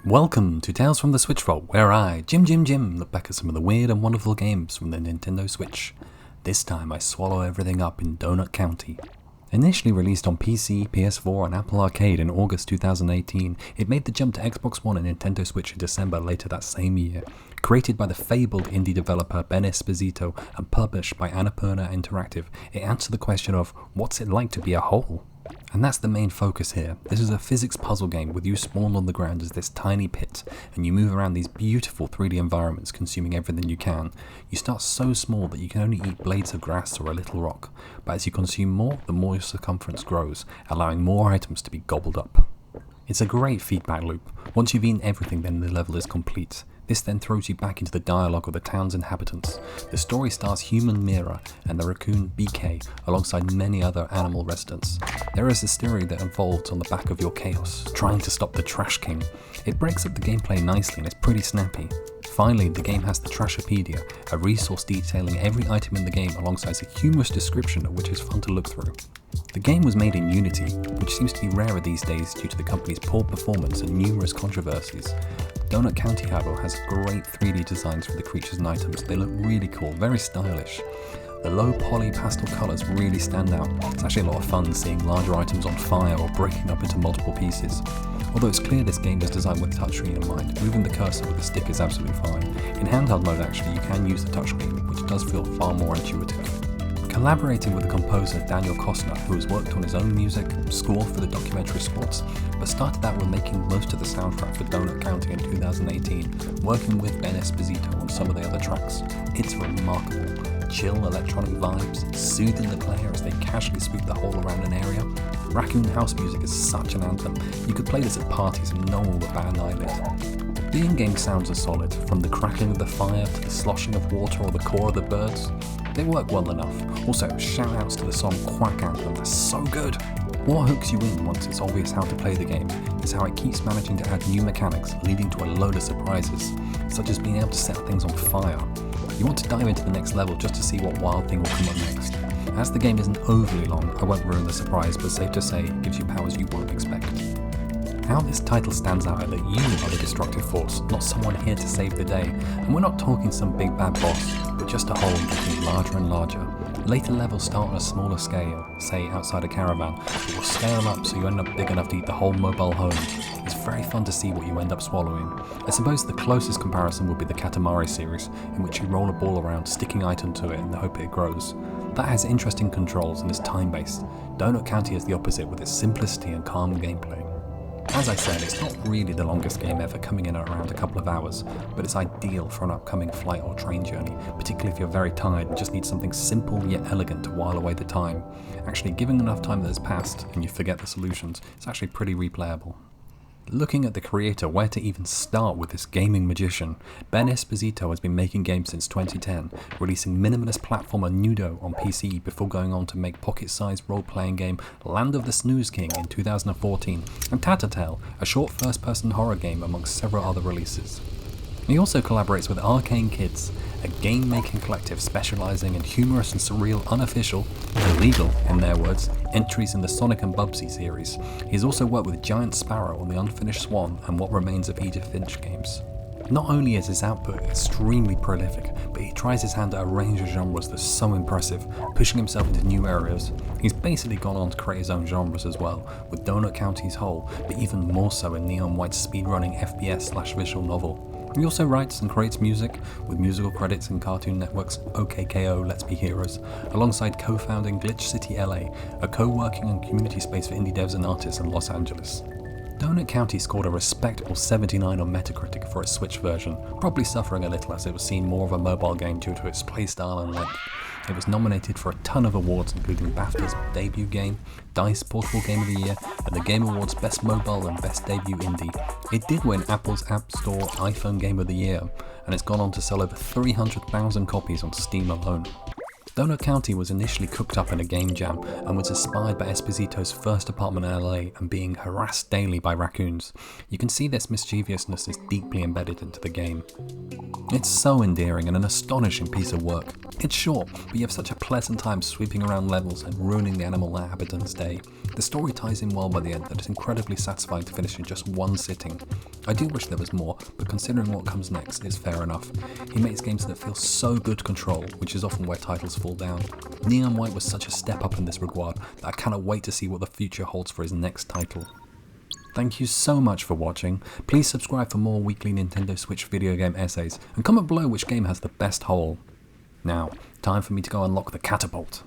Welcome to Tales from the Switch Vault, where I, Jim, look back at some of the weird and wonderful games from the Nintendo Switch. This time I swallow everything up in Donut County. Initially released on PC, PS4 and Apple Arcade in August 2018, it made the jump to Xbox One and Nintendo Switch in December later that same year. Created by the fabled indie developer Ben Esposito and published by Annapurna Interactive, it answered the question of, what's it like to be a whole? And that's the main focus here. This is a physics puzzle game with you spawned on the ground as this tiny pit, and you move around these beautiful 3D environments consuming everything you can. You start so small that you can only eat blades of grass or a little rock, but as you consume more, the more your circumference grows, allowing more items to be gobbled up. It's a great feedback loop. Once you've eaten everything, then the level is complete. This then throws you back into the dialogue of the town's inhabitants. The story stars human Mira and the raccoon BK alongside many other animal residents. There is a story that unfolds on the back of your chaos, trying to stop the Trash King. It breaks up the gameplay nicely and it's pretty snappy. Finally, the game has the Trashopedia, a resource detailing every item in the game alongside a humorous description of which is fun to look through. The game was made in Unity, which seems to be rarer these days due to the company's poor performance and numerous controversies. Donut County, however, has great 3D designs for the creatures and items. They look really cool, very stylish. The low poly pastel colours really stand out. It's actually a lot of fun seeing larger items on fire or breaking up into multiple pieces. Although it's clear this game was designed with touchscreen in mind, moving the cursor with the stick is absolutely fine. In handheld mode actually, you can use the touchscreen, which does feel far more intuitive. Collaborating with the composer Daniel Costner, who has worked on his own music, score for the documentary Squats, but started out with making most of the soundtrack for Donut County in 2018, working with Ben Esposito on some of the other tracks. It's remarkable. Chill electronic vibes, soothing the player as they casually sweep the hole around an area. Raccoon house music is such an anthem. You could play this at parties and no one would bat an eyelid. The in-game sounds are solid, from the crackling of the fire to the sloshing of water or the call of the birds. They work well enough. Also, shout-outs to the song Quack Anthem, they're so good! What hooks you in once it's obvious how to play the game is how it keeps managing to add new mechanics, leading to a load of surprises, such as being able to set things on fire. You want to dive into the next level just to see what wild thing will come up next. As the game isn't overly long, I won't ruin the surprise, but safe to say, it gives you powers you won't expect. How this title stands out is that you are the destructive force, not someone here to save the day, and we're not talking some big bad boss, but just a hole getting larger and larger. Later levels start on a smaller scale, say outside a caravan, but will scale up so you end up big enough to eat the whole mobile home. It's very fun to see what you end up swallowing. I suppose the closest comparison would be the Katamari series, in which you roll a ball around, sticking item to it in the hope it grows. That has interesting controls and is time-based. Donut County is the opposite with its simplicity and calm gameplay. As I said, it's not really the longest game ever, coming in at around a couple of hours, but it's ideal for an upcoming flight or train journey, particularly if you're very tired and just need something simple yet elegant to while away the time. Actually, given enough time that has passed and you forget the solutions, it's actually pretty replayable. Looking at the creator, where to even start with this gaming magician? Ben Esposito has been making games since 2010, releasing minimalist platformer Nudo on PC before going on to make pocket-sized role-playing game Land of the Snooze King in 2014, and Tattletale, a short first-person horror game amongst several other releases. He also collaborates with Arcane Kids, a game-making collective specialising in humorous and surreal unofficial, illegal in their words, entries in the Sonic and Bubsy series. He's also worked with Giant Sparrow on the Unfinished Swan and What Remains of Edith Finch games. Not only is his output extremely prolific, but he tries his hand at a range of genres that's so impressive, pushing himself into new areas. He's basically gone on to create his own genres as well, with Donut County's whole, but even more so in Neon White's speedrunning FPS/visual novel. He also writes and creates music, with musical credits in Cartoon Network's OKKO Let's Be Heroes, alongside co-founding Glitch City LA, a co-working and community space for indie devs and artists in Los Angeles. Donut County scored a respectable 79 on Metacritic for its Switch version, probably suffering a little as it was seen more of a mobile game due to its playstyle and length. It was nominated for a ton of awards including BAFTA's Debut Game, DICE Portable Game of the Year, and the Game Awards Best Mobile and Best Debut Indie. It did win Apple's App Store iPhone Game of the Year, and it's gone on to sell over 300,000 copies on Steam alone. Donut County was initially cooked up in a game jam and was inspired by Esposito's first apartment in LA and being harassed daily by raccoons. You can see this mischievousness is deeply embedded into the game. It's so endearing and an astonishing piece of work. It's short, but you have such a pleasant time sweeping around levels and ruining the animal inhabitants' day. The story ties in well by the end that it's incredibly satisfying to finish in just one sitting. I do wish there was more, but considering what comes next, it's fair enough. He makes games that feel so good to control, which is often where titles fall down. Neon White was such a step up in this regard that I cannot wait to see what the future holds for his next title. Thank you so much for watching. Please subscribe for more weekly Nintendo Switch video game essays, and comment below which game has the best hole. Now, time for me to go unlock the catapult.